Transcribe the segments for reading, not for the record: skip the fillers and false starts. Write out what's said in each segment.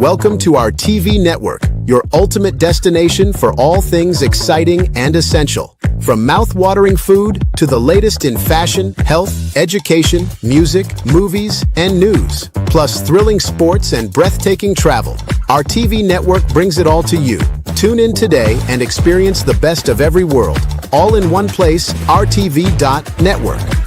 Welcome to our TV network, your ultimate destination for all things exciting and essential. From mouth-watering food to the latest in fashion, health, education, music, movies, and news, plus thrilling sports and breathtaking travel. Our TV network brings it all to you. Tune in today and experience the best of every world, all in one place, RTV.network.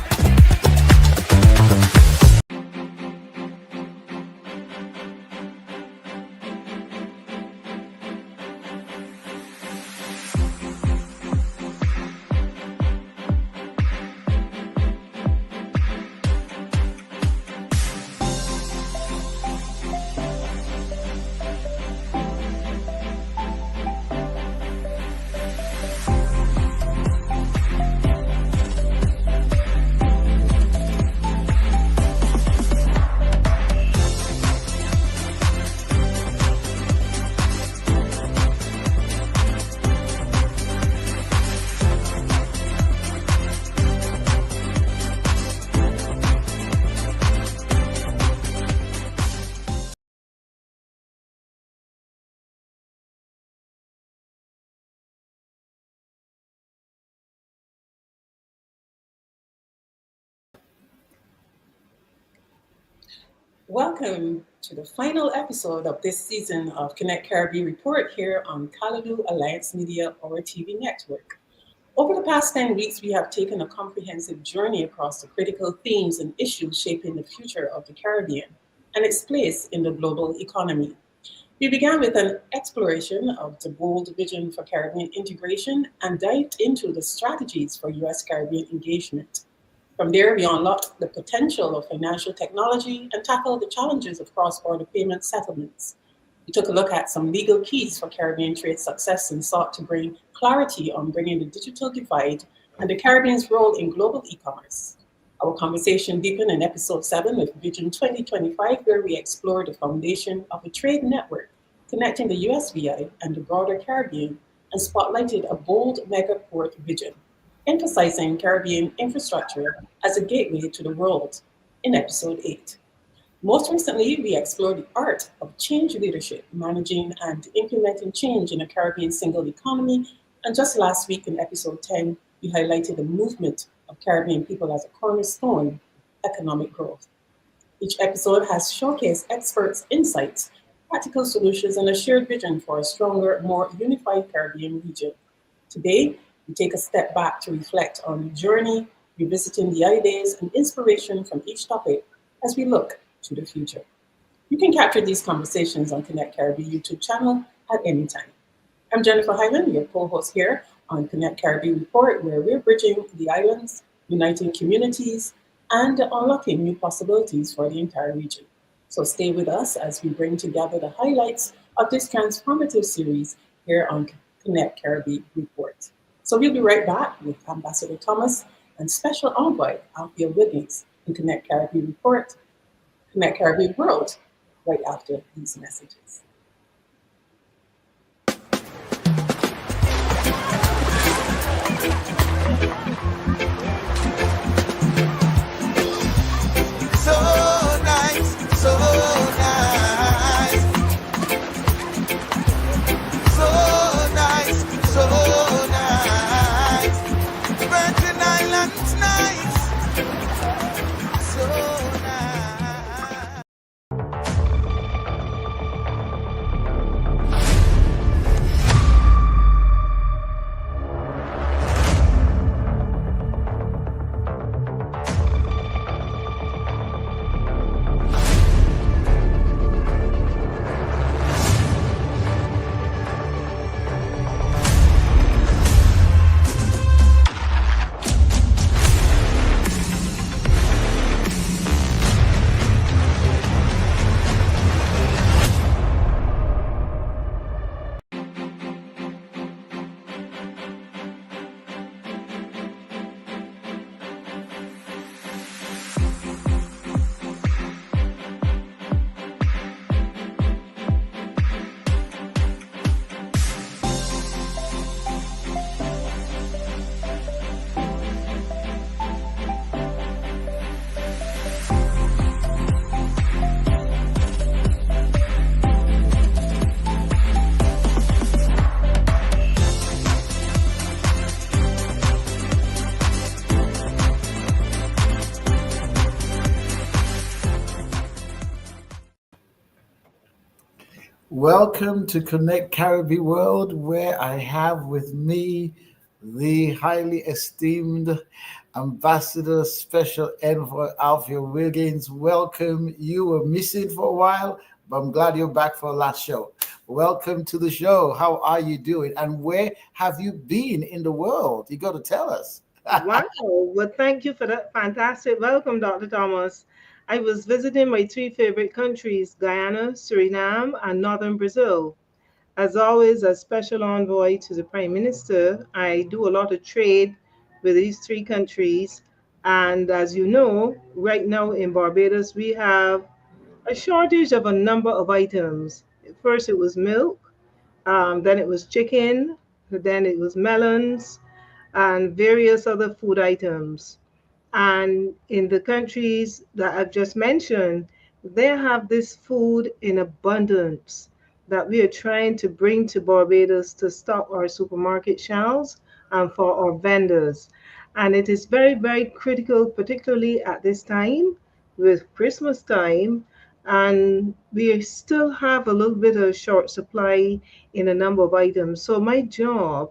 Welcome to the final episode of this season of Connect Caribbean Report here on Kalaloo Alliance Media, our TV network. Over the past 10 weeks, we have taken a comprehensive journey across the critical themes and issues shaping the future of the Caribbean and its place in the global economy. We began with an exploration of the bold vision for Caribbean integration and dived into the strategies for U.S.-Caribbean engagement. From there, we unlocked the potential of financial technology and tackled the challenges of cross-border payment settlements. We took a look at some legal keys for Caribbean trade success and sought to bring clarity on bringing the digital divide and the Caribbean's role in global e-commerce. Our conversation deepened in episode 7 with Vision 2025, where we explored the foundation of a trade network connecting the USVI and the broader Caribbean and spotlighted a bold mega port vision, emphasizing Caribbean infrastructure as a gateway to the world in episode 8. Most recently, we explored the art of change leadership, managing and implementing change in a Caribbean single economy. And just last week in episode 10, we highlighted the movement of Caribbean people as a cornerstone of economic growth. Each episode has showcased experts' insights, practical solutions, and a shared vision for a stronger, more unified Caribbean region. Today, we take a step back to reflect on the journey, revisiting the ideas and inspiration from each topic as we look to the future. You can capture these conversations on Connect Caribbean YouTube channel at any time. I'm Jennifer Hyland, your co-host here on Connect Caribbean Report, where we're bridging the islands, uniting communities, and unlocking new possibilities for the entire region. So stay with us as we bring together the highlights of this transformative series here on Connect Caribbean Report. So we'll be right back with Ambassador Thomas and Special Envoy Althea Wiggins in Connect Caribbean Report, Connect Caribbean World, right after these messages. Welcome to Connect Caribbean World, where I have with me the highly esteemed Ambassador Special Envoy Alfia Wiggins. Welcome. You were missing for a while, but I'm glad you're back for our last show. Welcome to the show. How are you doing? And where have you been in the world? You got to tell us. Wow. Well, thank you for that fantastic welcome, Dr. Thomas. I was visiting my three favorite countries, Guyana, Suriname, and Northern Brazil. As always, as special envoy to the Prime Minister, I do a lot of trade with these three countries. And as you know, right now in Barbados, we have a shortage of a number of items. First, it was milk, then it was chicken, then it was melons, and various other food items. And in the countries that I've just mentioned, they have this food in abundance that we are trying to bring to Barbados to stock our supermarket shelves and for our vendors. And it is very, very critical, particularly at this time with Christmas time. And we still have a little bit of short supply in a number of items. So my job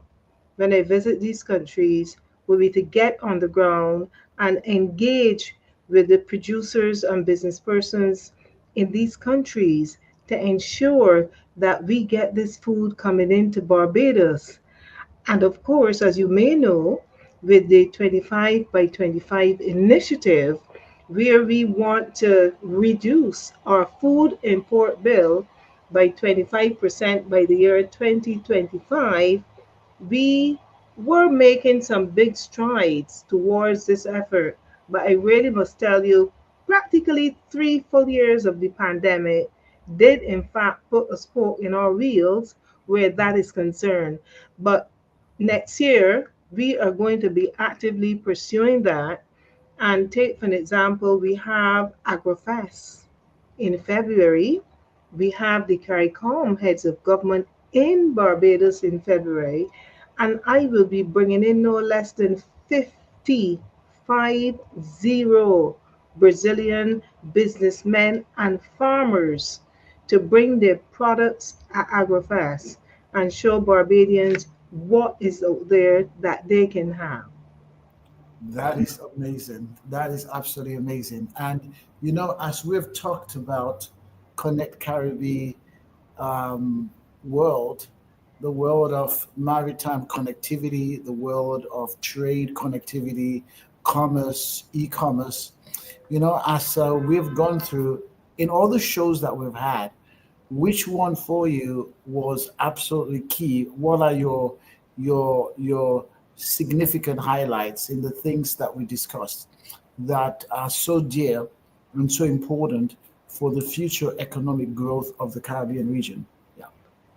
when I visit these countries will be to get on the ground and engage with the producers and business persons in these countries to ensure that we get this food coming into Barbados. And of course, as you may know, with the 25 by 25 initiative, where we want to reduce our food import bill by 25% by the year 2025, we were making some big strides towards this effort, but I really must tell you, practically 3 full years of the pandemic did in fact put a spoke in our wheels where that is concerned. But next year, we are going to be actively pursuing that. And take for an example, we have AgriFest in February. We have the CARICOM heads of government in Barbados in February, and I will be bringing in no less than 50 Brazilian businessmen and farmers to bring their products at AgriFest and show Barbadians what is out there that they can have. That is amazing. That is absolutely amazing. And, as we've talked about Connect Caribbean world, the world of maritime connectivity, the world of trade connectivity, commerce, e-commerce. As we've gone through in all the shows that we've had, which one for you was absolutely key? What are your significant highlights in the things that we discussed that are so dear and so important for the future economic growth of the Caribbean region? Yeah.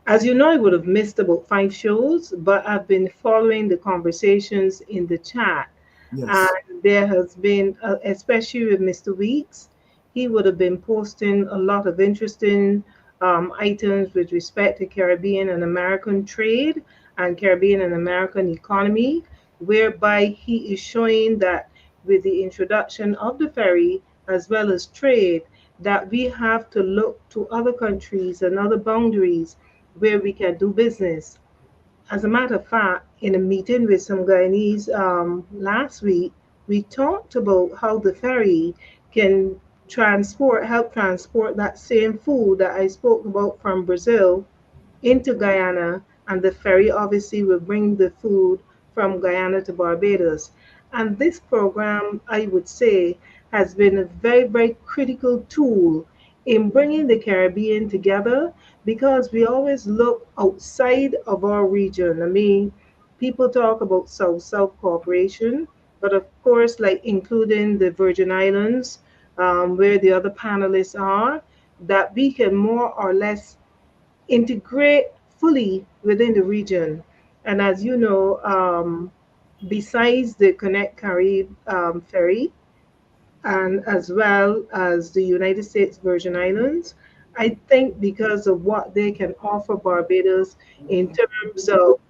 As you know, I would have missed about 5 shows, but I've been following the conversations in the chat. Yes. And there has been, especially with Mr. Weeks, he would have been posting a lot of interesting items with respect to Caribbean and American trade and Caribbean and American economy, whereby he is showing that with the introduction of the ferry as well as trade, that we have to look to other countries and other boundaries where we can do business. As a matter of fact, in a meeting with some Guyanese last week, we talked about how the ferry can help transport that same food that I spoke about from Brazil into Guyana, and the ferry obviously will bring the food from Guyana to Barbados. And this program, I would say, has been a very, very critical tool in bringing the Caribbean together because we always look outside of our region. I mean, people talk about South South cooperation, but of course, like including the Virgin Islands, where the other panelists are, that we can more or less integrate fully within the region. And as you know, besides the Connect Carib ferry, and as well as the United States Virgin Islands, I think because of what they can offer Barbados in terms of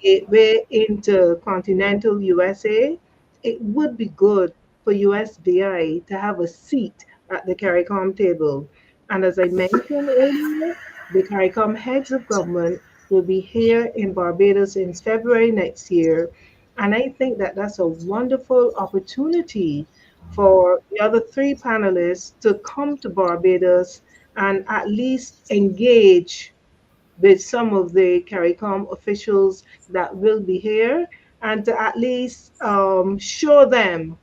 gateway into continental USA, it would be good for USVI to have a seat at the CARICOM table. And as I mentioned earlier, The CARICOM heads of government will be here in Barbados in February next year. And I think that that's a wonderful opportunity for the other three panelists to come to Barbados and at least engage with some of the CARICOM officials that will be here and to at least show them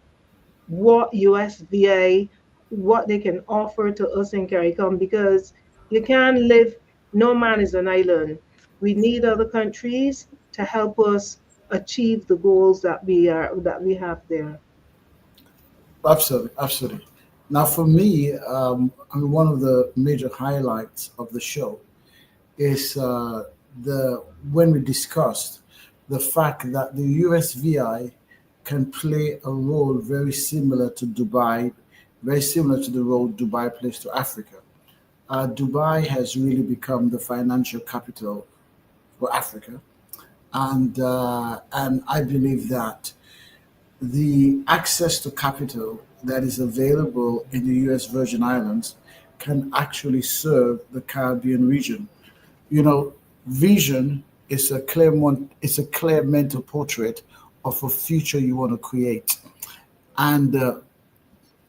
what USVI, what they can offer to us in CARICOM, because you can't live, no man is an island. We need other countries to help us achieve the goals that we have there. Absolutely, absolutely. Now, for me, I mean, one of the major highlights of the show is the when we discussed the fact that the USVI can play a role very similar to Dubai, very similar to the role Dubai plays to Africa. Dubai has really become the financial capital for Africa, and I believe that the access to capital that is available in the U.S. Virgin Islands can actually serve the Caribbean region. You know, vision is it's a clear mental portrait of a future you want to create, and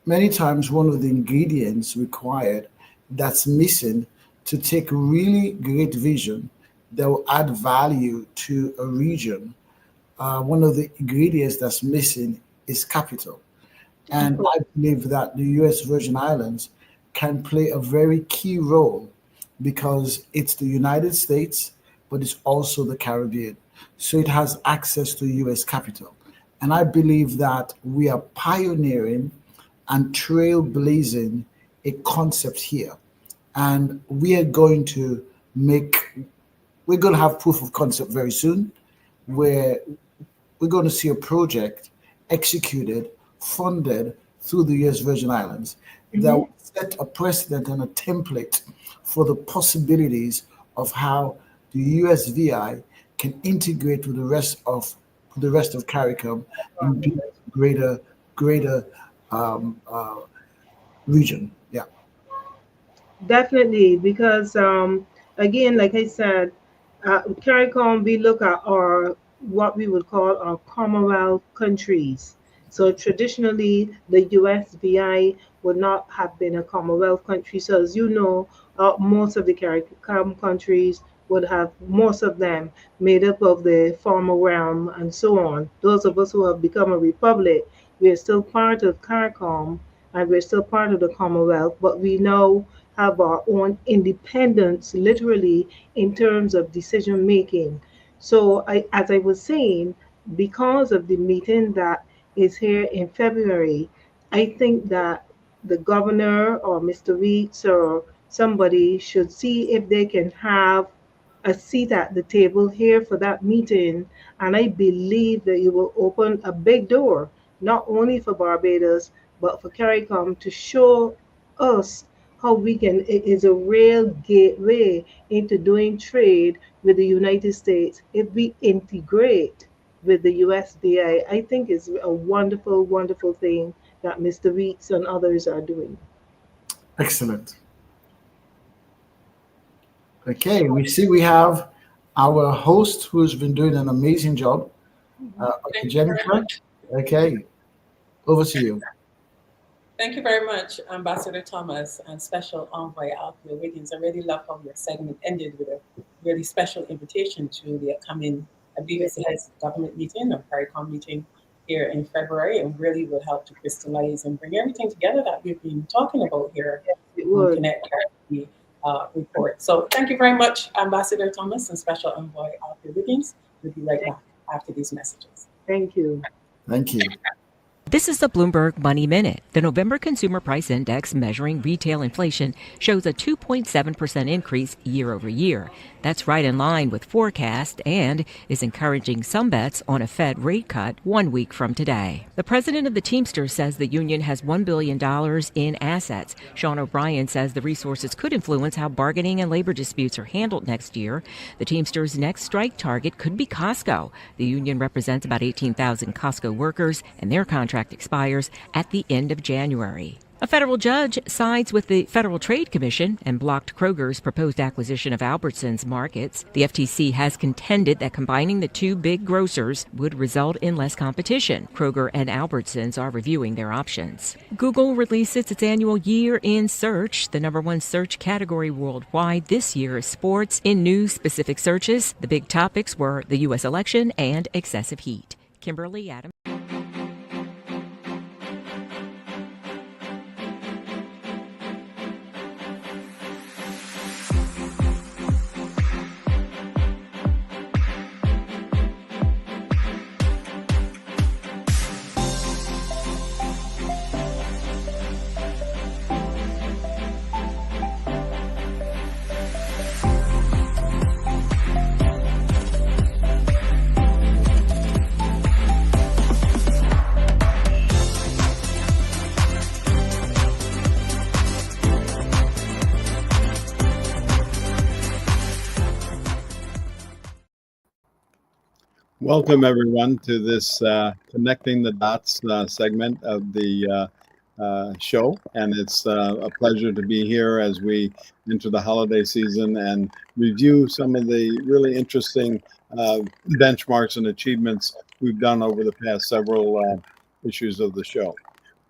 many times one of the ingredients required that's missing to take really great vision that will add value to a region, one of the ingredients that's missing is capital. And I believe that the US Virgin Islands can play a very key role because it's the United States, but it's also the Caribbean. So it has access to US capital. And I believe that we are pioneering and trailblazing a concept here. And we are going to make, we're going to have proof of concept very soon, where we're going to see a project executed, funded through the US Virgin Islands that will set a precedent and a template for the possibilities of how the USVI can integrate with the rest of CARICOM and be a greater um, uh, region. Yeah. Definitely, because again, like I said, CARICOM, we look at our what we would call our Commonwealth countries. So traditionally, the USVI would not have been a Commonwealth country. So as you know, most of the CARICOM countries would have most of them made up of the former realm and so on. Those of us who have become a republic, we are still part of CARICOM and we're still part of the Commonwealth, but we now have our own independence, literally, in terms of decision making. So, as I was saying, because of the meeting that is here in February, I think that the governor or Mr. Weeks or somebody should see if they can have a seat at the table here for that meeting. And I believe that you will open a big door, not only for Barbados, but for CARICOM to show us how we can, it is a real gateway into doing trade with the United States if we integrate with the USDA. I think is a wonderful, wonderful thing that Mr. Weeks and others are doing. Excellent. Okay, we see we have our host who's been doing an amazing job. Okay, Jennifer. Okay, over to you. Thank you very much, Ambassador Thomas and Special Envoy Althea Wiggins. I really love how your segment ended with a really special invitation to the upcoming, I believe it's the heads of government meeting or CARICOM meeting here in February, and really would help to crystallize and bring everything together that we've been talking about here in Connect Caribbean report. So thank you very much, Ambassador Thomas and Special Envoy Althea Wiggins. We'll be right back after these messages. Thank you. Thank you. This is the Bloomberg Money Minute. The November Consumer Price Index measuring retail inflation shows a 2.7% increase year over year. That's right in line with forecast and is encouraging some bets on a Fed rate cut 1 week from today. The president of the Teamsters says the union has $1 billion in assets. Sean O'Brien says the resources could influence how bargaining and labor disputes are handled next year. The Teamsters' next strike target could be Costco. The union represents about 18,000 Costco workers, and their contract expires at the end of January. A federal judge sides with the Federal Trade Commission and blocked Kroger's proposed acquisition of Albertsons Markets. The FTC has contended that combining the two big grocers would result in less competition. Kroger and Albertsons are reviewing their options. Google releases its annual Year in Search. The number one search category worldwide this year is sports. In news-specific searches, the big topics were the U.S. election and excessive heat. Kimberly Adams. Welcome, everyone, to this Connecting the Dots segment of the show. And it's a pleasure to be here as we enter the holiday season and review some of the really interesting benchmarks and achievements we've done over the past several issues of the show.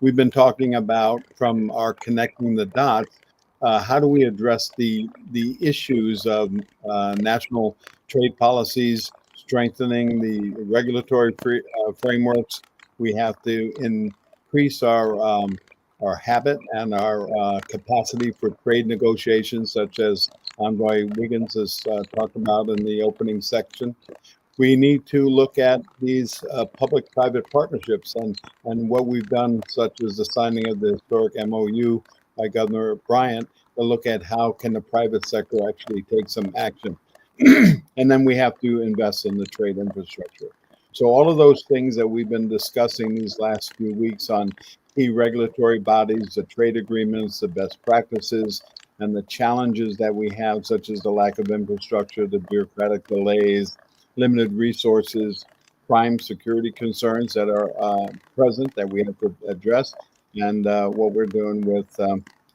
We've been talking about, from our Connecting the Dots, how do we address the issues of national trade policies, strengthening the regulatory frameworks. We have to increase our habit and our capacity for trade negotiations, such as Envoy Wiggins has talked about in the opening section. We need to look at these public-private partnerships and what we've done, such as the signing of the historic MOU by Governor Bryant, to look at how can the private sector actually take some action. And then we have to invest in the trade infrastructure. So all of those things that we've been discussing these last few weeks on key regulatory bodies, the trade agreements, the best practices, and the challenges that we have, such as the lack of infrastructure, the bureaucratic delays, limited resources, crime security concerns that are present that we have to address, and what we're doing with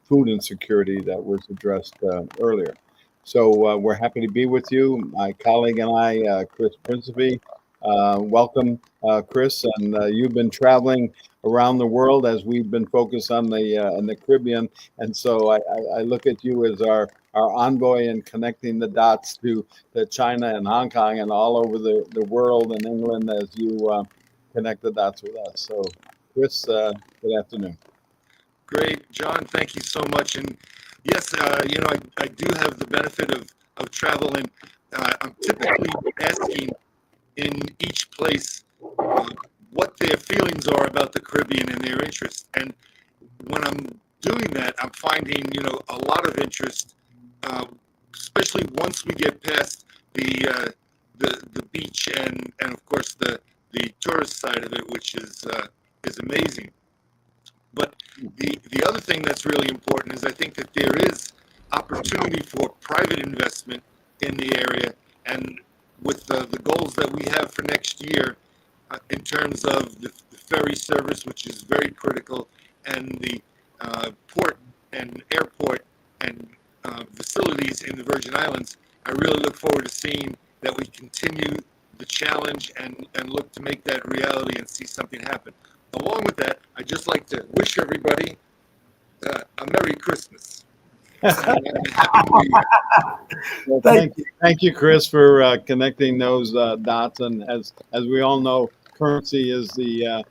food insecurity that was addressed earlier. So we're happy to be with you. My colleague and I, Chris Principe. Welcome, Chris. And you've been traveling around the world as we've been focused on the Caribbean. And so I look at you as our envoy in connecting the dots to China and Hong Kong and all over the world and England as you connect the dots with us. So, Chris, good afternoon. Great, John. Thank you so much. And yes, I do have the benefit of travel, and I'm typically asking in each place what their feelings are about the Caribbean and their interest. And when I'm doing that, I'm finding, a lot of interest, especially once we get past the beach and of course the tourist side of it, which is amazing. But the other thing that's really important is I think that there is opportunity for private investment in the area, and with the goals that we have for next year in terms of the ferry service, which is very critical, and the port and airport and facilities in the Virgin Islands, I really look forward to seeing that we continue the challenge and look to make that reality and see something happen. Along with that, I'd just like to wish everybody a Merry Christmas. Well, thank you, Chris, for connecting those dots. And as we all know, currency is the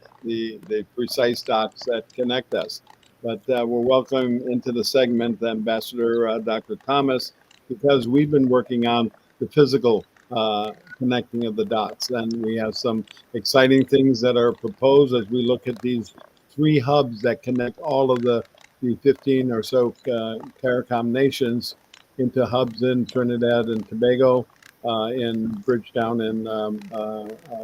precise dots that connect us. But we're welcome into the segment, Ambassador Dr. Thomas, because we've been working on the physical connecting of the dots, and we have some exciting things that are proposed as we look at these 3 hubs that connect all of the 15 or so CARICOM nations into hubs in Trinidad and Tobago, in Bridgetown in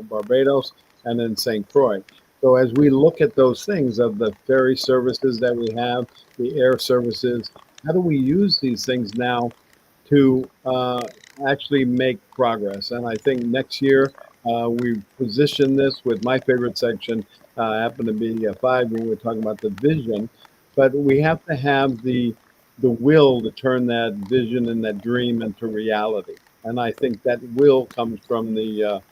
Barbados, and in St. Croix. So as we look at those things of the ferry services that we have, the air services, how do we use these things now to actually make progress? And I think next year we position this with my favorite section, happened to be 5 when we're talking about the vision, but we have to have the will to turn that vision and that dream into reality. And I think that will comes from the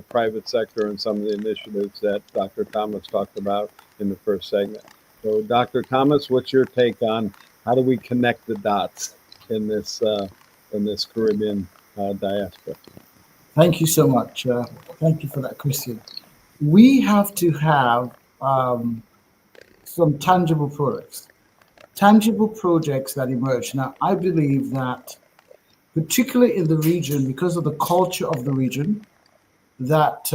private sector and some of the initiatives that Dr. Thomas talked about in the first segment. So, Dr. Thomas, what's your take on how do we connect the dots in this Caribbean diaspora? Thank you so much. Thank you for that question. We have to have some tangible products, tangible projects that emerge. Now, I believe that, particularly in the region, because of the culture of the region, that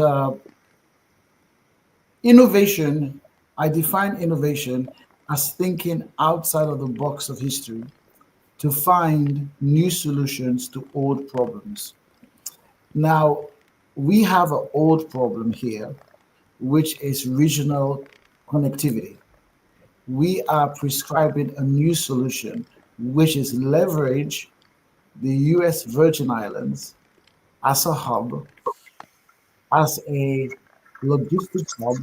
innovation, I define innovation as thinking outside of the box of history to find new solutions to old problems. Now, we have an old problem here, which is regional connectivity. We are prescribing a new solution, which is leverage the US Virgin Islands as a hub, as a logistics hub,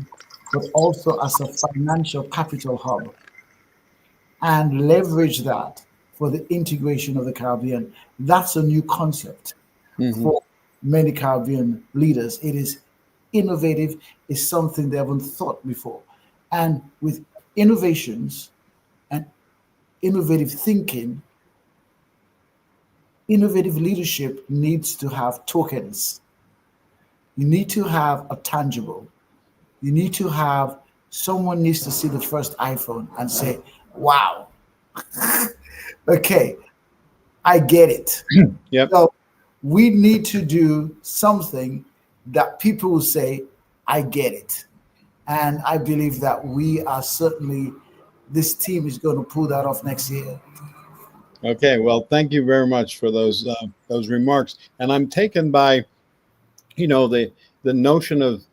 but also as a financial capital hub, and leverage that for the integration of the Caribbean. That's a new concept for many Caribbean leaders. It is innovative, it's something they haven't thought before. And with innovations and innovative thinking, innovative leadership needs to have tokens. You need to have a tangible. You need to have someone needs to see the first iPhone and say, wow, okay, I get it. Yep. So we need to do something that people will say, I get it. And I believe that we are certainly, this team is going to pull that off next year. Okay, well, thank you very much for those remarks. And I'm taken by, the notion of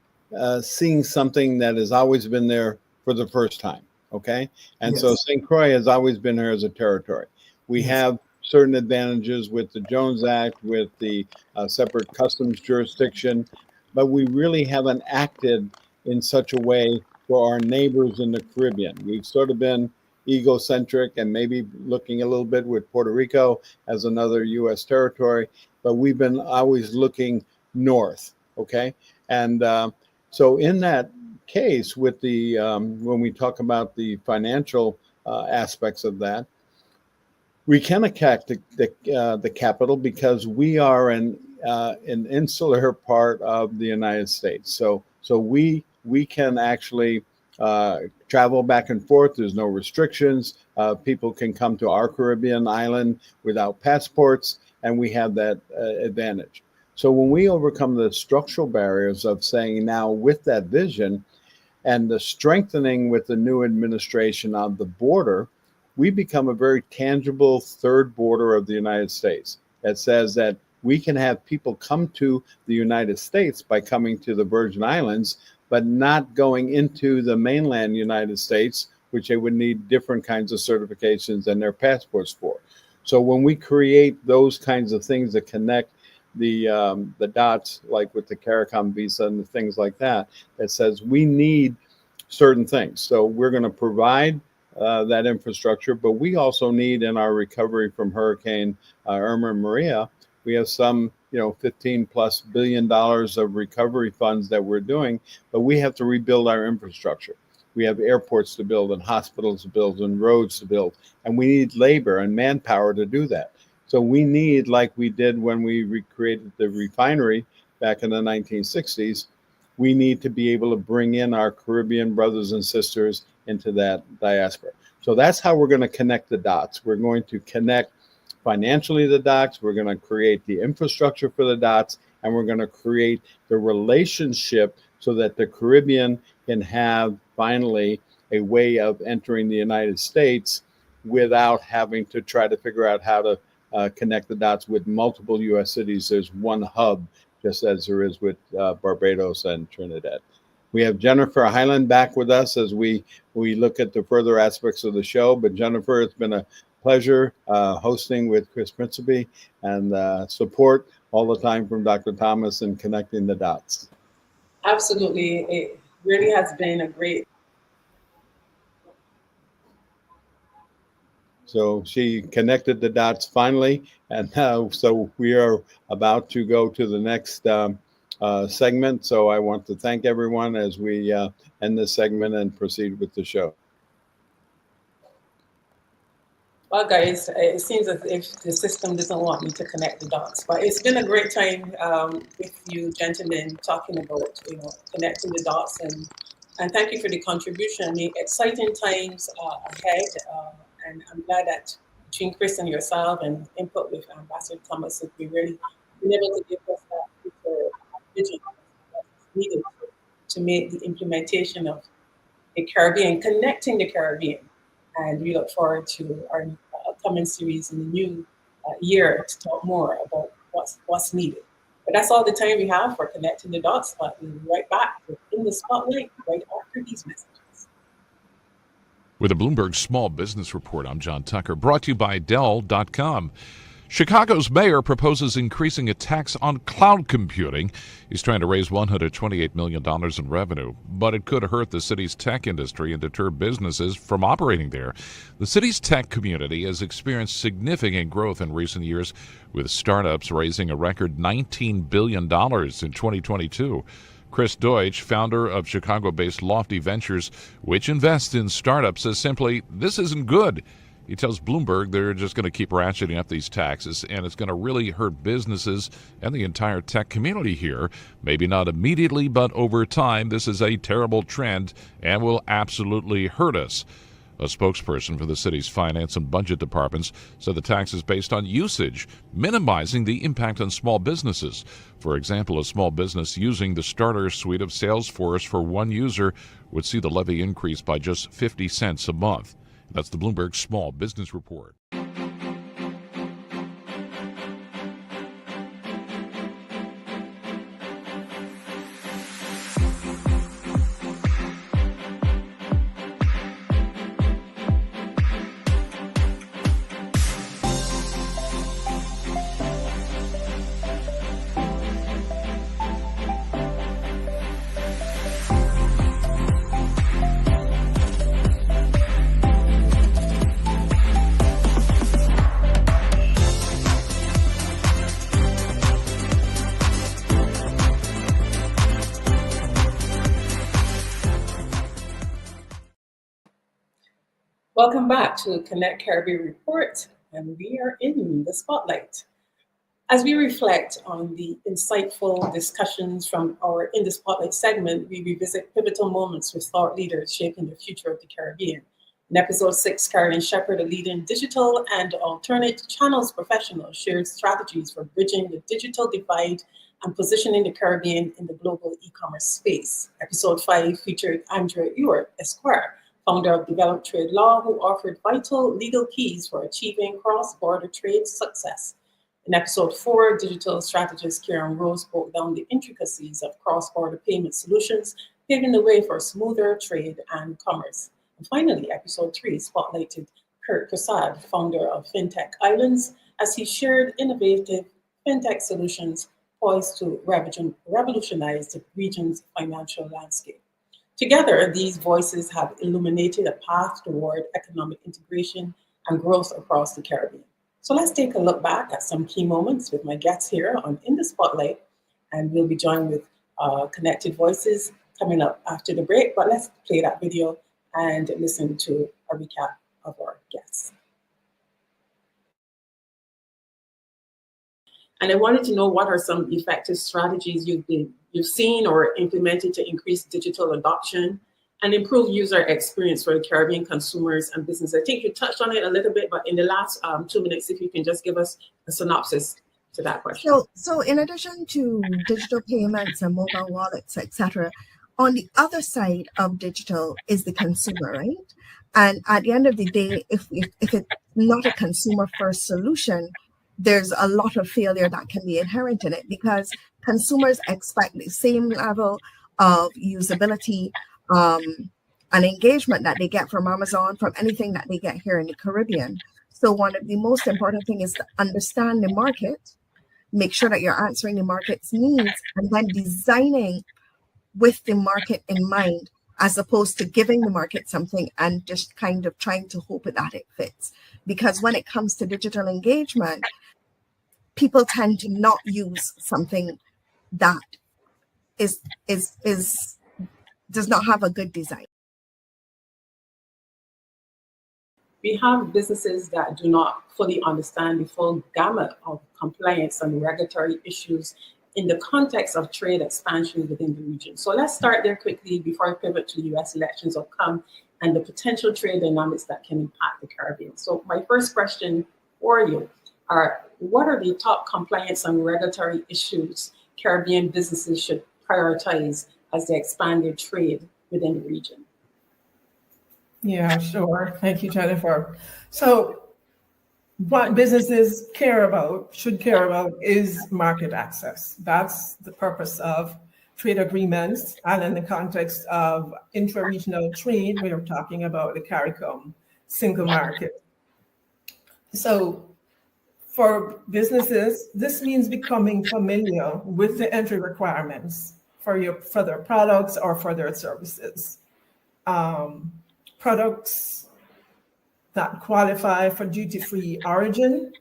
seeing something that has always been there for the first time. Okay, and so Yes. St. Croix has always been here as a territory. We Yes. have certain advantages with the Jones Act, with the separate customs jurisdiction, but we really haven't acted in such a way for our neighbors in the Caribbean. We've sort of been egocentric and maybe looking a little bit with Puerto Rico as another U.S. territory, but we've been always looking north. Okay, and so in that case, with the when we talk about the financial aspects of that, we can attack the capital because we are an insular part of the United States. So we can actually travel back and forth. There's no restrictions. People can come to our Caribbean island without passports, and we have that advantage. So when we overcome the structural barriers of saying now with that vision and the strengthening with the new administration on the border, we become a very tangible third border of the United States that says that we can have people come to the United States by coming to the Virgin Islands, but not going into the mainland United States, which they would need different kinds of certifications and their passports for. So when we create those kinds of things that connect the dots, like with the CARICOM visa and the things like that, that says we need certain things. So we're going to provide that infrastructure, but we also need in our recovery from Hurricane Irma and Maria, we have some, $15+ billion of recovery funds that we're doing, but we have to rebuild our infrastructure. We have airports to build and hospitals to build and roads to build, and we need labor and manpower to do that. So we need, like we did when we recreated the refinery back in the 1960s, we need to be able to bring in our Caribbean brothers and sisters into that diaspora. So that's how we're going to connect the dots. We're going to connect financially the dots. We're going to create the infrastructure for the dots, and we're going to create the relationship so that the Caribbean can have finally a way of entering the United States without having to try to figure out how to connect the dots with multiple U.S. cities. There's one hub, just as there is with Barbados and Trinidad. We have Jennifer Hyland back with us as we look at the further aspects of the show. But Jennifer, it's been a pleasure hosting with Chris Principe and support all the time from Dr. Thomas and connecting the dots. Absolutely. It really has been a great So she connected the dots finally, and so we are about to go to the next segment. So I want to thank everyone as we end this segment and proceed with the show. Well, guys, it seems as if the system doesn't want me to connect the dots, but it's been a great time with you gentlemen talking about, connecting the dots, and thank you for the contribution. The exciting times ahead, and I'm glad that between Chris and yourself and input with Ambassador Thomas, that we really been able to give us that future vision that's needed to make the implementation of the Caribbean, connecting the Caribbean. And we look forward to our upcoming series in the new year to talk more about what's needed. But that's all the time we have for Connecting the Dots. But we'll be right back in the spotlight right after these messages. With a Bloomberg Small Business Report, I'm John Tucker, brought to you by Dell.com. Chicago's mayor proposes increasing a tax on cloud computing. He's trying to raise $128 million in revenue, but it could hurt the city's tech industry and deter businesses from operating there. The city's tech community has experienced significant growth in recent years, with startups raising a record $19 billion in 2022. Chris Deutsch, founder of Chicago-based Lofty Ventures, which invests in startups, says simply, "This isn't good." He tells Bloomberg they're just going to keep ratcheting up these taxes, and it's going to really hurt businesses and the entire tech community here. Maybe not immediately, but over time, this is a terrible trend and will absolutely hurt us. A spokesperson for the city's finance and budget departments said the tax is based on usage, minimizing the impact on small businesses. For example, a small business using the starter suite of Salesforce for one user would see the levy increase by just 50 cents a month. That's the Bloomberg Small Business Report. Welcome back to Connect Caribbean Report, and we are in the spotlight. As we reflect on the insightful discussions from our In the Spotlight segment, we revisit pivotal moments with thought leaders shaping the future of the Caribbean. In episode 6, Carolyn Shepherd, a leading digital and alternate channels professional, shared strategies for bridging the digital divide and positioning the Caribbean in the global e-commerce space. Episode 5 featured Andrea Ewart, Esquire, founder of Developed Trade Law, who offered vital legal keys for achieving cross-border trade success. In episode 4, digital strategist Kieran Rose broke down the intricacies of cross-border payment solutions, paving the way for smoother trade and commerce. And finally, episode 3 spotlighted Kurt Prasad, founder of FinTech Islands, as he shared innovative fintech solutions poised to revolutionize the region's financial landscape. Together, these voices have illuminated a path toward economic integration and growth across the Caribbean. So let's take a look back at some key moments with my guests here on In the Spotlight, and we'll be joined with Connected Voices coming up after the break. But let's play that video and listen to a recap of our guests. And I wanted to know, what are some effective strategies you've seen or implemented to increase digital adoption and improve user experience for the Caribbean consumers and business? I think you touched on it a little bit, but in the last 2 minutes, if you can just give us a synopsis to that question. So in addition to digital payments and mobile wallets, etc., on the other side of digital is the consumer, right? And at the end of the day, if it's not a consumer-first solution, there's a lot of failure that can be inherent in it, because consumers expect the same level of usability and engagement that they get from Amazon, from anything that they get here in the Caribbean. So one of the most important things is to understand the market, make sure that you're answering the market's needs, and then designing with the market in mind, as opposed to giving the market something and just kind of trying to hope that it fits. because when it comes to digital engagement, people tend to not use something that is does not have a good design. We have businesses that do not fully understand the full gamut of compliance and regulatory issues in the context of trade expansion within the region. So let's start there quickly before I pivot to the US elections upcoming and the potential trade dynamics that can impact the Caribbean. So my first question for you are, what are the top compliance and regulatory issues Caribbean businesses should prioritize as they expand their trade within the region? Yeah, sure. Thank you, Jennifer. So what businesses should care about is market access. That's the purpose of trade agreements. And in the context of intra-regional trade, we are talking about the CARICOM single market. So for businesses, this means becoming familiar with the entry requirements for their products or for their services. Products that qualify for duty-free origin,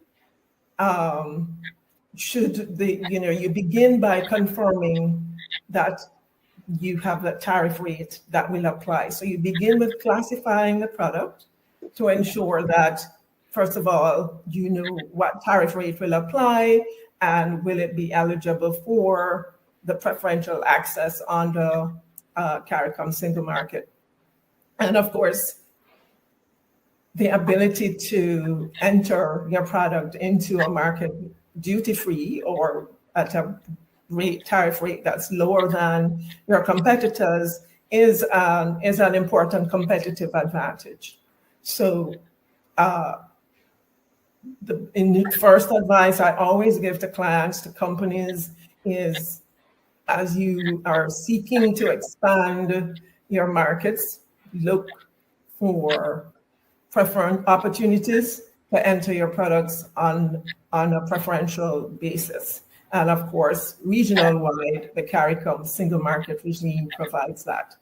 you begin by confirming that you have the tariff rate that will apply. So you begin with classifying the product to ensure that, first of all, you know what tariff rate will apply and will it be eligible for the preferential access on the CARICOM single market. And of course, the ability to enter your product into a market duty-free or at a tariff rate that's lower than your competitors is an important competitive advantage. So the first advice I always give to clients, to companies, is as you are seeking to expand your markets, look for preferred opportunities to enter your products on a preferential basis. And of course, regional-wide, the CARICOM single market regime provides that.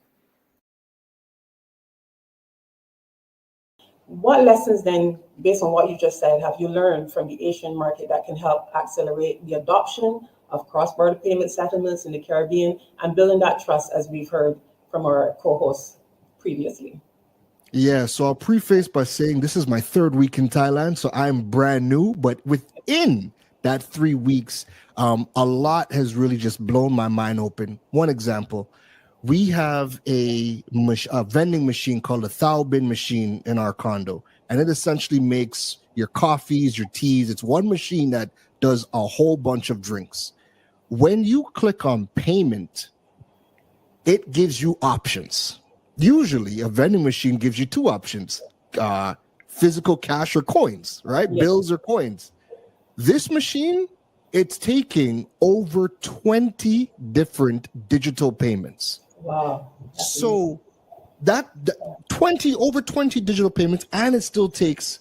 What lessons then, based on what you just said, have you learned from the Asian market that can help accelerate the adoption of cross-border payment settlements in the Caribbean and building that trust, as we've heard from our co-hosts previously? Yeah, so I'll preface by saying this is my third week in Thailand, so I'm brand new, but within that 3 weeks, a lot has really just blown my mind open. One example, we have a vending machine called a Thao Bin machine in our condo, and it essentially makes your coffees, your teas. It's one machine that does a whole bunch of drinks. When you click on payment, it gives you options. Usually a vending machine gives you two options, physical cash or coins, right? Yes. Bills or coins. This machine, it's taking over 20 different digital payments. Wow. So that over 20 digital payments, and it still takes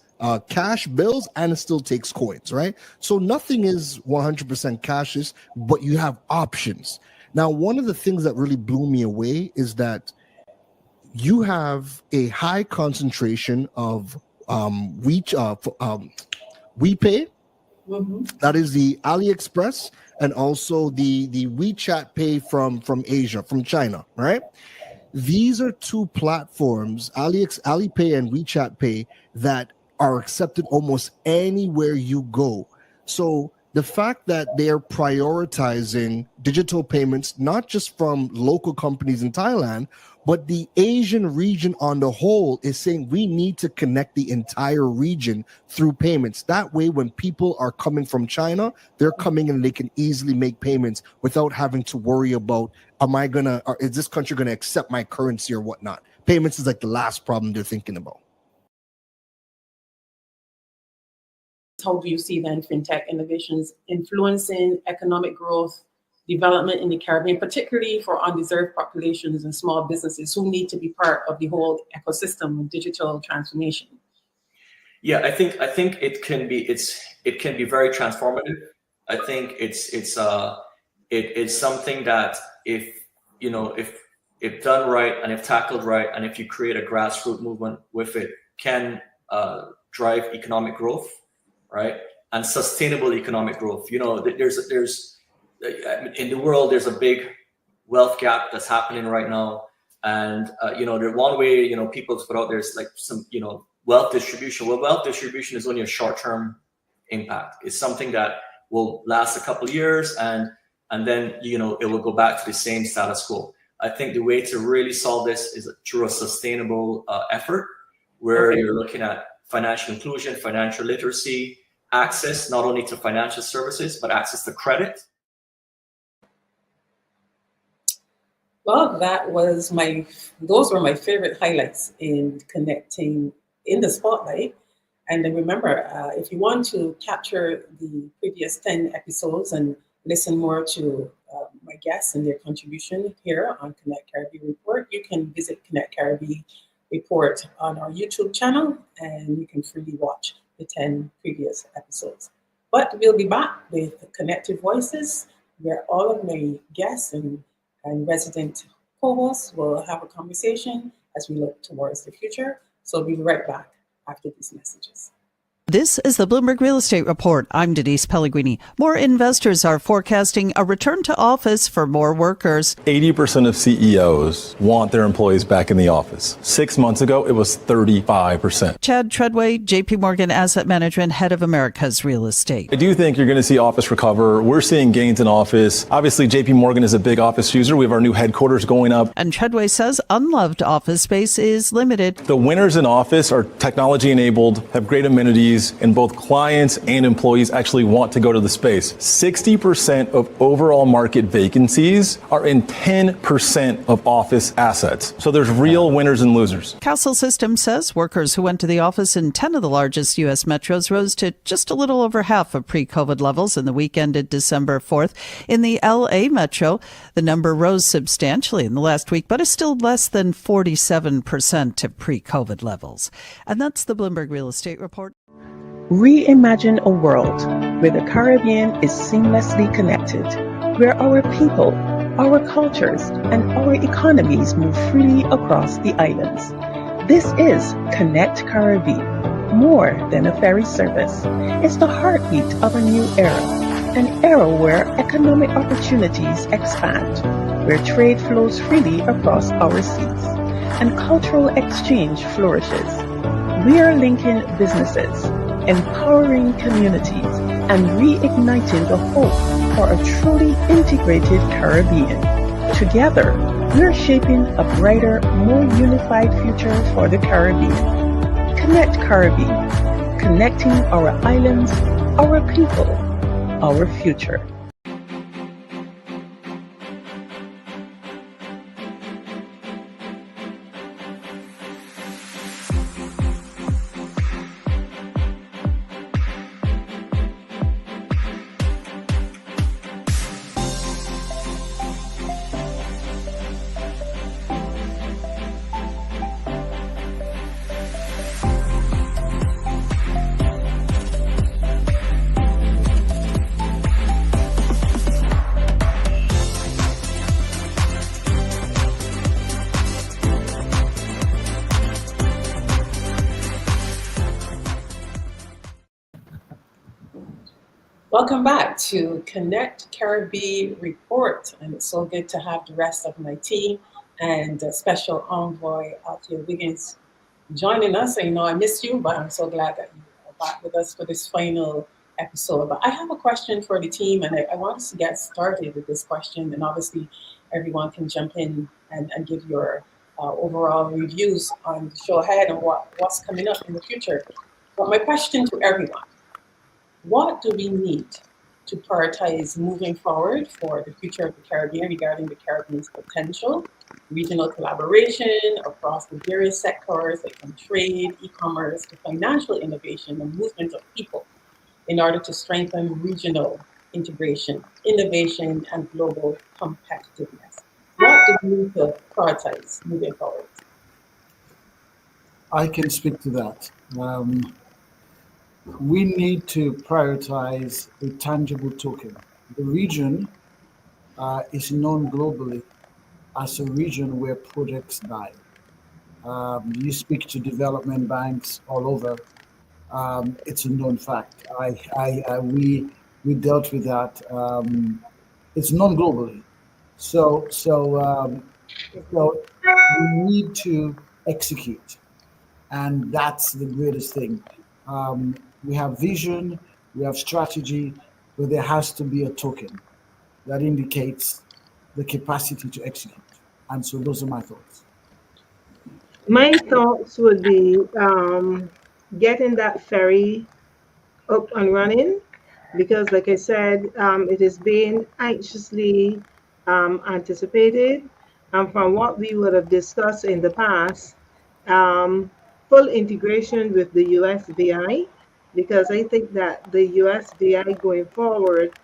cash, bills, and it still takes coins, right? So nothing is 100% cashless, but you have options. Now, one of the things that really blew me away is that you have a high concentration of WePay. Mm-hmm. That is the AliExpress, and also the WeChat Pay from Asia, from China, right? These are two platforms, Alipay and WeChat Pay, that are accepted almost anywhere you go. So the fact that they're prioritizing digital payments, not just from local companies in Thailand, but the Asian region on the whole is saying we need to connect the entire region through payments. That way, when people are coming from China, they're coming and they can easily make payments without having to worry about, is this country going to accept my currency or whatnot? Payments is like the last problem they're thinking about. How do you see then fintech innovations influencing economic growth, development in the Caribbean, particularly for undeserved populations and small businesses who need to be part of the whole ecosystem of digital transformation? Yeah, I think it can be very transformative. I think it's something that if done right and if tackled right and if you create a grassroots movement with it, can drive economic growth, right? And sustainable economic growth. You know, there's in the world, there's a big wealth gap that's happening right now. And, you know, the one way, you know, people put out there's like some, you know, wealth distribution. Well, wealth distribution is only a short-term impact. It's something that will last a couple of years and then, you know, it will go back to the same status quo. I think the way to really solve this is through a sustainable effort where you're looking at financial inclusion, financial literacy, access not only to financial services, but access to credit. Well, those were my favorite highlights in connecting in the spotlight. And then remember, if you want to capture the previous 10 episodes and listen more to my guests and their contribution here on Connect Caribbean Report, you can visit Connect Caribbean Report on our YouTube channel, and you can freely watch the 10 previous episodes. But we'll be back with Connected Voices, where all of my guests and resident co-hosts will have a conversation as we look towards the future. So we'll be right back after these messages. This is the Bloomberg Real Estate Report. I'm Denise Pellegrini. More investors are forecasting a return to office for more workers. 80% of CEOs want their employees back in the office. 6 months ago, it was 35%. Chad Treadway, JP Morgan Asset Management, head of America's Real Estate. I do think you're going to see office recover. We're seeing gains in office. Obviously, JP Morgan is a big office user. We have our new headquarters going up. And Treadway says unloved office space is limited. The winners in office are technology enabled, have great amenities, and both clients and employees actually want to go to the space. 60% of overall market vacancies are in 10% of office assets. So there's real winners and losers. Castle Systems says workers who went to the office in 10 of the largest U.S. metros rose to just a little over half of pre-COVID levels in the week ended December 4th. In the L.A. metro, the number rose substantially in the last week, but is still less than 47% of pre-COVID levels. And that's the Bloomberg Real Estate Report. Reimagine a world where the Caribbean is seamlessly connected, where our people, our cultures, and our economies move freely across the islands. This is Connect Caribbean, more than a ferry service. It's the heartbeat of a new era, an era where economic opportunities expand, where trade flows freely across our seas, and cultural exchange flourishes. We are linking businesses, empowering communities, and reigniting the hope for a truly integrated Caribbean. Together, we're shaping a brighter, more unified future for the Caribbean. Connect Caribbean, connecting our islands, our people, our future. Welcome back to Connect Caribbean Report, and it's so good to have the rest of my team and Special Envoy Althea Wiggins joining us. I know I missed you, but I'm so glad that you are back with us for this final episode. But I have a question for the team, and I want us to get started with this question, and obviously everyone can jump in and give your overall reviews on the show ahead and what's coming up in the future. But my question to everyone: what do we need to prioritize moving forward for the future of the Caribbean regarding the Caribbean's potential, regional collaboration across the various sectors like from trade, e-commerce, to financial innovation and movement of people in order to strengthen regional integration, innovation, and global competitiveness? What do we need to prioritize moving forward? I can speak to that. We need to prioritize a tangible token. The region is known globally as a region where projects die. You speak to development banks all over, It's a known fact. We dealt with that. It's non-globally. So we need to execute, and that's the greatest thing. We have vision, we have strategy, but there has to be a token that indicates the capacity to execute. And so those are my thoughts. My thoughts would be getting that ferry up and running because, like I said, it is being anxiously anticipated. And from what we would have discussed in the past, um, full integration with the USVI, because I think that the USVI going forward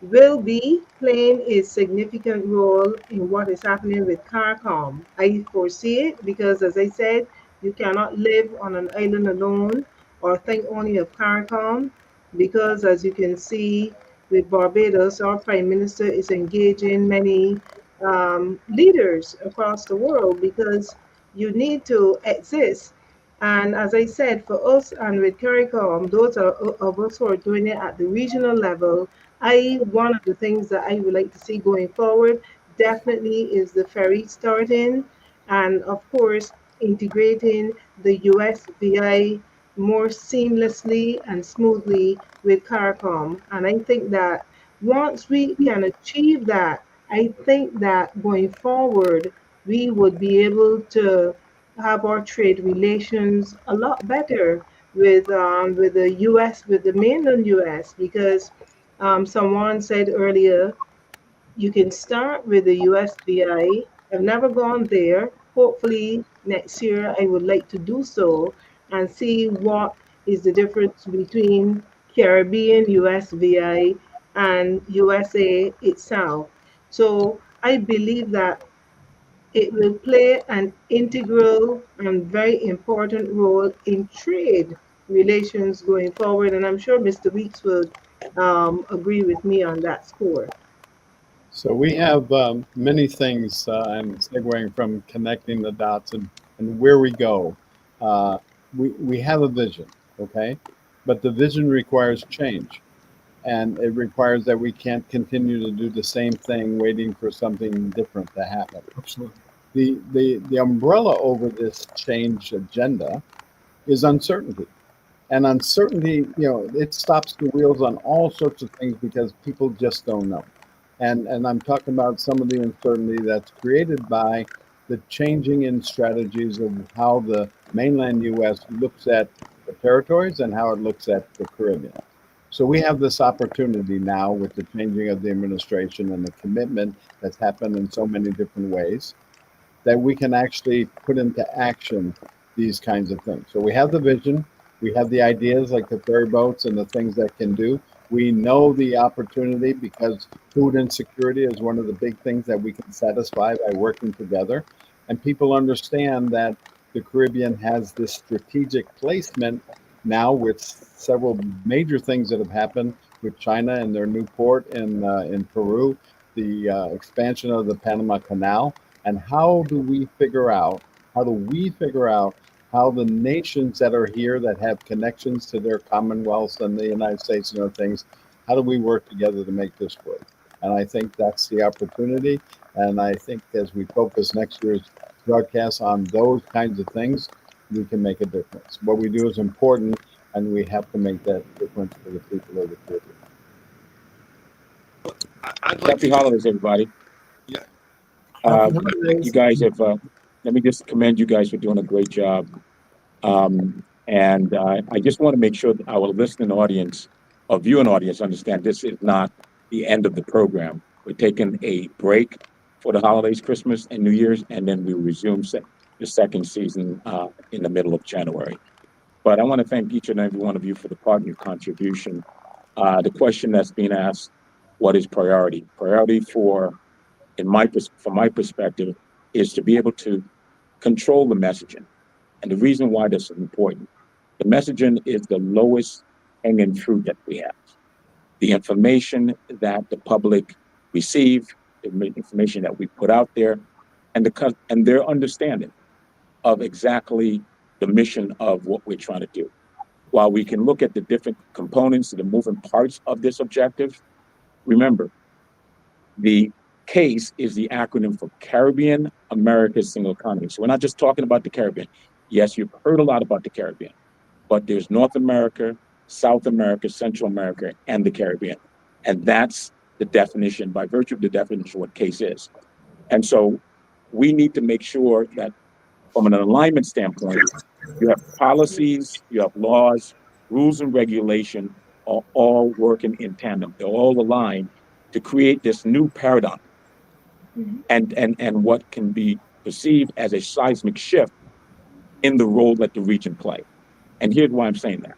will be playing a significant role in what is happening with CARICOM. I foresee it because, as I said, you cannot live on an island alone or think only of CARICOM because, as you can see, with Barbados, our Prime Minister is engaging many leaders across the world because you need to exist. And as I said, for us and with CARICOM, those of us who are doing it at the regional level, one of the things that I would like to see going forward definitely is the ferry starting, and of course integrating the USVI more seamlessly and smoothly with CARICOM. And I think that once we can achieve that, I think that going forward we would be able to have our trade relations a lot better with the U.S. with the mainland U.S. because someone said earlier you can start with the USVI. I've never gone there. Hopefully next year I would like to do so and see what is the difference between Caribbean USVI and USA itself. So I believe that it will play an integral and very important role in trade relations going forward. And I'm sure Mr. Weeks would agree with me on that score. So we have many things, and segueing from connecting the dots and where we go. We have a vision, okay? But the vision requires change. And it requires that we can't continue to do the same thing, waiting for something different to happen. Absolutely. The umbrella over this change agenda is uncertainty. And uncertainty, it stops the wheels on all sorts of things because people just don't know. And I'm talking about some of the uncertainty that's created by the changing in strategies of how the mainland U.S. looks at the territories and how it looks at the Caribbean. So we have this opportunity now with the changing of the administration and the commitment that's happened in so many different ways that we can actually put into action these kinds of things. So we have the vision, we have the ideas like the ferry boats and the things that can do. We know the opportunity because food insecurity is one of the big things that we can satisfy by working together. And people understand that the Caribbean has this strategic placement now with several major things that have happened with China and their new port in Peru, the expansion of the Panama Canal, and how do we figure out how the nations that are here that have connections to their commonwealths and the United States and other things, how do we work together to make this work? And I think that's the opportunity. And I think as we focus next year's broadcast on those kinds of things, we can make a difference. What we do is important, and we have to make that difference for the people of the Caribbean. Happy holidays, everybody. Yeah. You guys have, let me just commend you guys for doing a great job. And I just want to make sure that our listening audience, or viewing audience, understand this is not the end of the program. We're taking a break for the holidays, Christmas and New Year's, and then we resume the second season in the middle of January. But I want to thank each and every one of you for the part of your contribution. The question that's being asked, what is priority? Priority from my perspective, is to be able to control the messaging. And the reason why this is important, the messaging is the lowest hanging fruit that we have. The information that the public receive, the information that we put out there, and their understanding of exactly the mission of what we're trying to do. while we can look at the different components, the moving parts of this objective, remember, the CASE is the acronym for Caribbean America's Single Economy. So we're not just talking about the Caribbean. Yes, you've heard a lot about the Caribbean, but there's North America, South America, Central America, and the Caribbean. And that's the definition, by virtue of the definition, of what CASE is. And so we need to make sure that from an alignment standpoint, you have policies, you have laws, rules and regulation are all working in tandem. They're all aligned to create this new paradigm and what can be perceived as a seismic shift in the role that the region play. And here's why I'm saying that.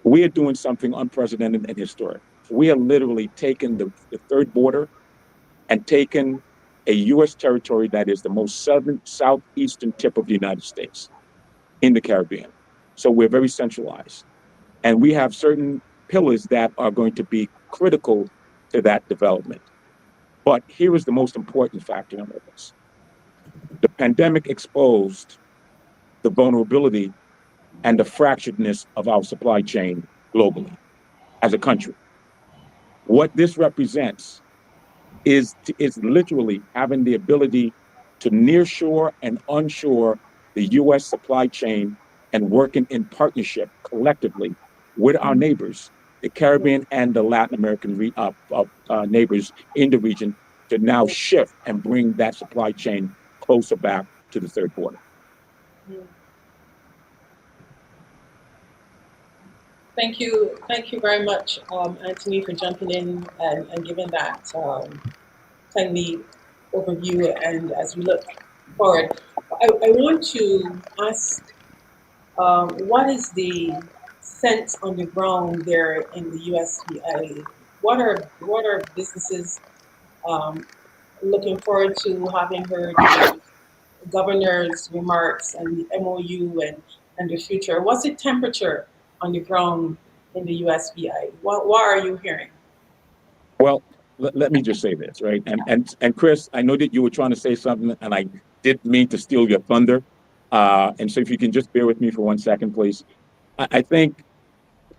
We are doing something unprecedented and historic. We are literally taking the third border and taking a U.S. territory that is the most southeastern tip of the United States in the Caribbean. So we're very centralized. And we have certain pillars that are going to be critical to that development. But here is the most important factor in this. The pandemic exposed the vulnerability and the fracturedness of our supply chain globally as a country. What this represents is literally having the ability to nearshore and onshore the U.S. supply chain and working in partnership collectively with our neighbors, the Caribbean and the Latin American neighbors in the region, to now shift and bring that supply chain closer back to the third border. Thank you very much, Anthony, for jumping in and giving that timely overview. And as we look forward, I want to ask, what is the sense on the ground there in the USVI? What are businesses looking forward to, having heard the governor's remarks and the MOU and the future? What's the temperature on the ground in the USVI? What are you hearing? Well, let me just say this, right? And Chris, I know that you were trying to say something, and I didn't mean to steal your thunder. And so if you can just bear with me for 1 second, please. I think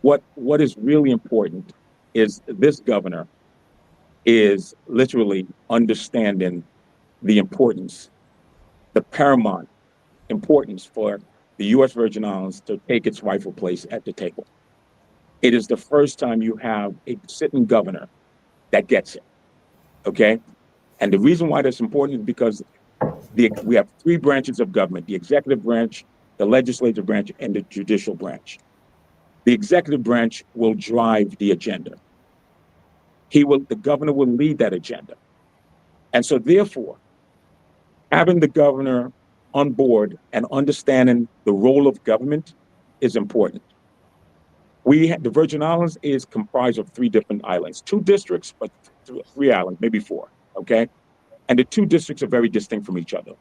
what is really important is this governor is literally understanding the importance, the paramount importance for the U.S. Virgin Islands to take its rightful place at the table. It is the first time you have a sitting governor that gets it, okay? And the reason why that's important is because we have three branches of government: the executive branch, the legislative branch, and the judicial branch. The executive branch will drive the agenda. The governor will lead that agenda. And so therefore, having the governor on board and understanding the role of government is important. The Virgin Islands is comprised of 3 different islands, 2 districts, but 3 islands, maybe 4, okay? And the 2 districts are very distinct from each other.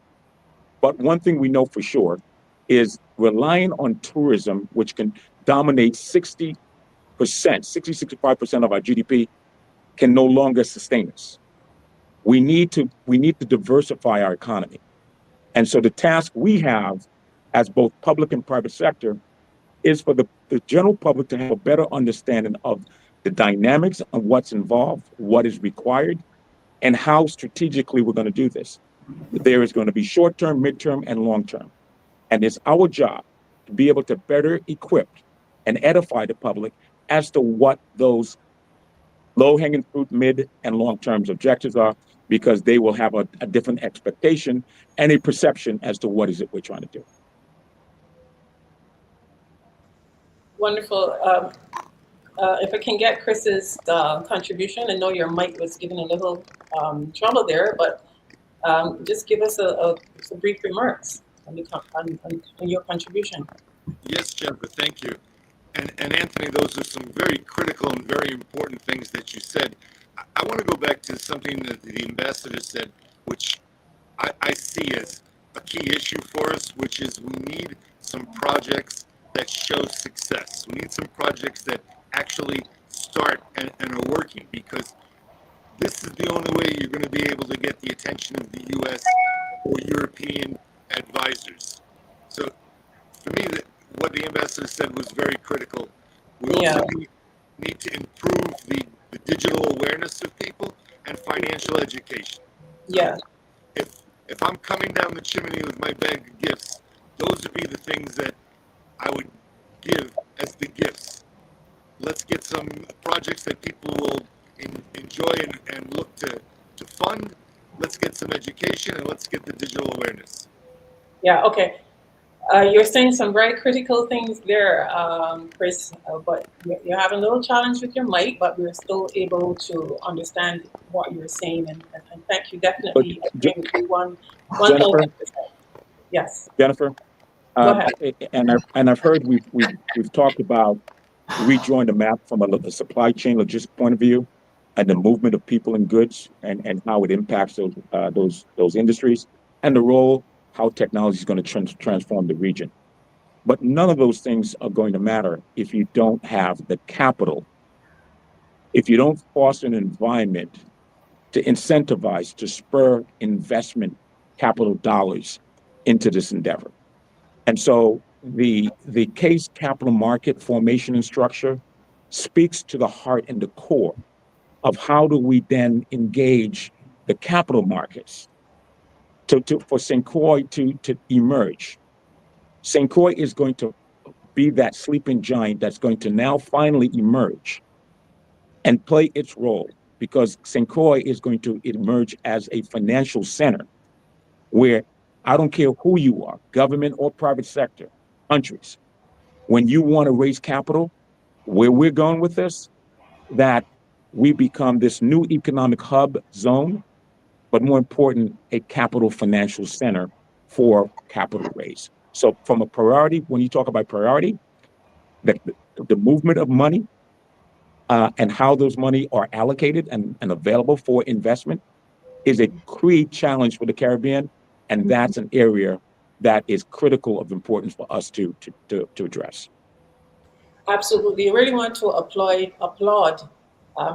But one thing we know for sure is relying on tourism, which can dominate 60%, 65% of our GDP, can no longer sustain us. We need to diversify our economy. And so the task we have as both public and private sector is for the general public to have a better understanding of the dynamics of what's involved, what is required, and how strategically we're going to do this. There is going to be short-term, mid-term, and long-term. And it's our job to be able to better equip and edify the public as to what those low-hanging fruit, mid, and long-term objectives are, because they will have a different expectation and a perception as to what is it we're trying to do. Wonderful. If I can get Chris's contribution, I know your mic was giving a little trouble there, but just give us some brief remarks on your contribution. Yes, Jennifer, thank you. And Anthony, those are some very critical and very important things that you said. I want to go back to something that the ambassador said, which I see as a key issue for us, which is we need some projects that show success. We need some projects that actually start and are working, because this is the only way you're going to be able to get the attention of the U.S. or European advisors. So for me, what the ambassador said was very critical. We also need to improve the digital awareness of people and financial education. Yeah. If I'm coming down the chimney with my bag of gifts, those would be the things that I would give as the gifts. Let's get some projects that people will enjoy and look to fund. Let's get some education and let's get the digital awareness. Yeah, okay. You're saying some very critical things there, Chris, but you're having a little challenge with your mic, but we're still able to understand what you're saying, and thank you. Definitely agree with you 1,000%. Yes. Jennifer, Go ahead. and I've heard we've talked about redrawing the map from a supply chain logistics point of view, and the movement of people and goods, and how it impacts those industries, and the role how technology is going to transform the region. But none of those things are going to matter if you don't have the capital, if you don't foster an environment to incentivize, to spur investment capital dollars into this endeavor. And so the CASE capital market formation and structure speaks to the heart and the core of how do we then engage the capital markets for St. Croix to emerge. St. Croix is going to be that sleeping giant that's going to now finally emerge and play its role, because St. Croix is going to emerge as a financial center where, I don't care who you are, government or private sector, countries, when you want to raise capital, where we're going with this, that we become this new economic hub zone, but more important, a capital financial center for capital raise. So from a priority, when you talk about priority, the movement of money and how those money are allocated and available for investment is a key challenge for the Caribbean. And that's an area that is critical of importance for us to address. Absolutely. I really want to applaud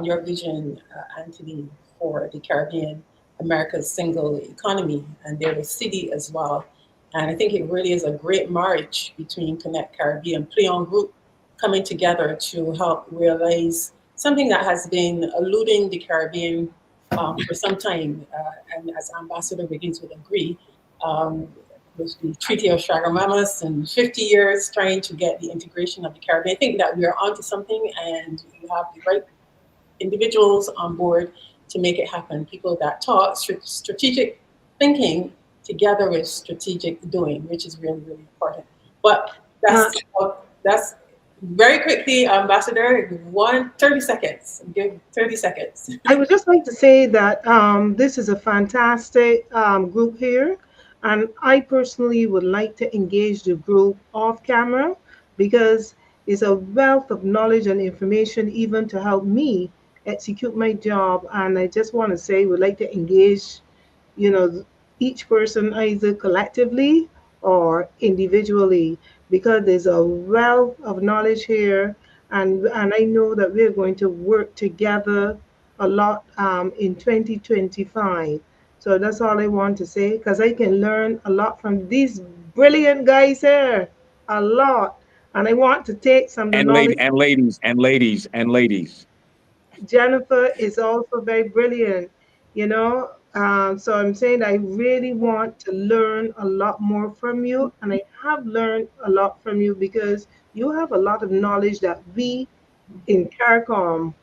your vision, Anthony, for the Caribbean, America's single economy, and their city as well. And I think it really is a great marriage between Connect Caribbean and Plion Group coming together to help realize something that has been eluding the Caribbean for some time. And as Ambassador Wiggins would agree, with the Treaty of Chaguaramas and 50 years trying to get the integration of the Caribbean. I think that we are onto something, and you have the right individuals on board to make it happen. People that talk strategic thinking together with strategic doing, which is really, really important. But that's very quickly, Ambassador, 30 seconds. Give 30 seconds. I would just like to say that this is a fantastic group here. And I personally would like to engage the group off camera, because it's a wealth of knowledge and information even to help me execute my job. And I just want to say, would like to engage, each person either collectively or individually, because there's a wealth of knowledge here. And I know that we're going to work together a lot in 2025. So that's all I want to say, because I can learn a lot from these brilliant guys here, a lot. And I want to take some knowledge. And ladies. Jennifer is also very brilliant, so I'm saying I really want to learn a lot more from you. And I have learned a lot from you, because you have a lot of knowledge that we in CARICOM,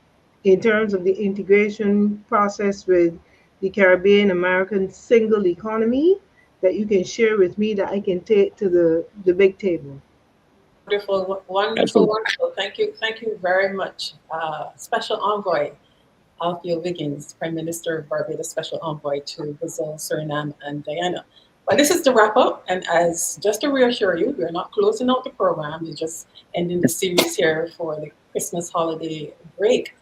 in terms of the integration process with the Caribbean American single economy, that you can share with me, that I can take to the big table. Wonderful. Thank you very much. Special Envoy Althea Wiggins, Prime Minister of Barbados, Special Envoy to Brazil, Suriname, and Guyana. But this is the wrap up, and just to reassure you, we're not closing out the program. We're just ending the series here for the Christmas holiday break.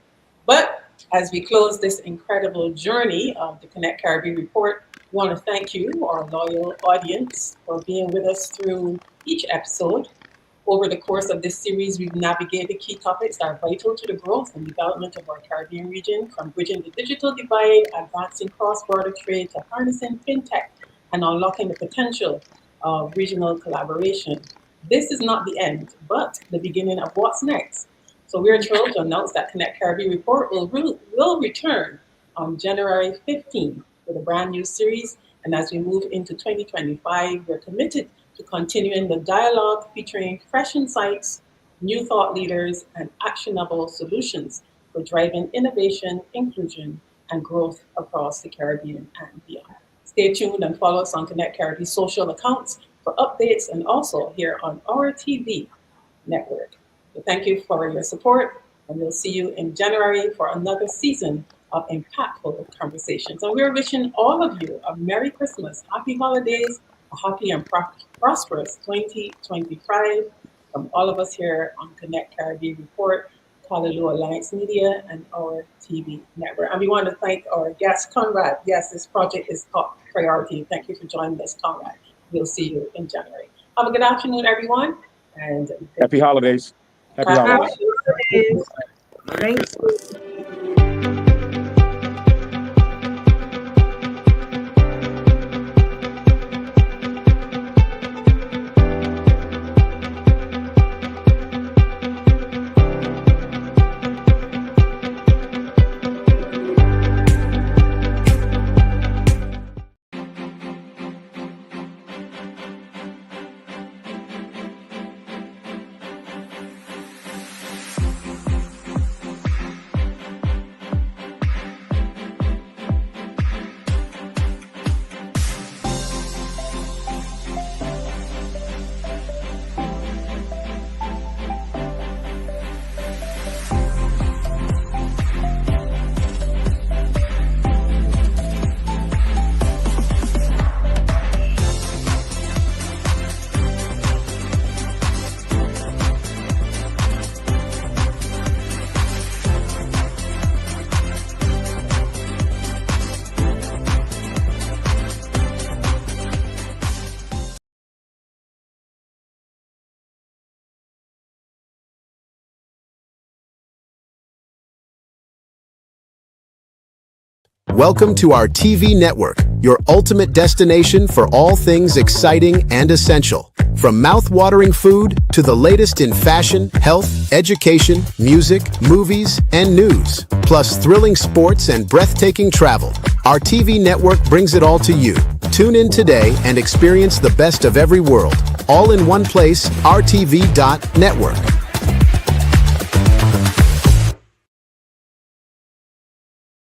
But as we close this incredible journey of the Connect Caribbean Report, we want to thank you, our loyal audience, for being with us through each episode. Over the course of this series, we've navigated key topics that are vital to the growth and development of our Caribbean region, from bridging the digital divide, advancing cross-border trade, to harnessing fintech and unlocking the potential of regional collaboration. This is not the end, but the beginning of what's next. So we're thrilled to announce that Connect Caribbean Report will return on January 15th with a brand new series. And as we move into 2025, we're committed to continuing the dialogue featuring fresh insights, new thought leaders, and actionable solutions for driving innovation, inclusion, and growth across the Caribbean and beyond. Stay tuned and follow us on Connect Caribbean social accounts for updates and also here on our TV network. So thank you for your support, and we'll see you in January for another season of impactful conversations. And we're wishing all of you a Merry Christmas, Happy Holidays, a happy and prosperous 2025 from all of us here on Connect Caribbean Report, Kalalua Alliance Media, and our TV network. And we want to thank our guest, Conrad. Yes, this project is top priority. Thank you for joining us, Conrad. We'll see you in January. Have a good afternoon, everyone. And happy holidays. Happy holidays. Thank you. Welcome to our TV network, your ultimate destination for all things exciting and essential. From mouth-watering food to the latest in fashion, health, education, music, movies, and news, plus thrilling sports and breathtaking travel. Our TV network brings it all to you. Tune in today and experience the best of every world. All in one place, RTV.network.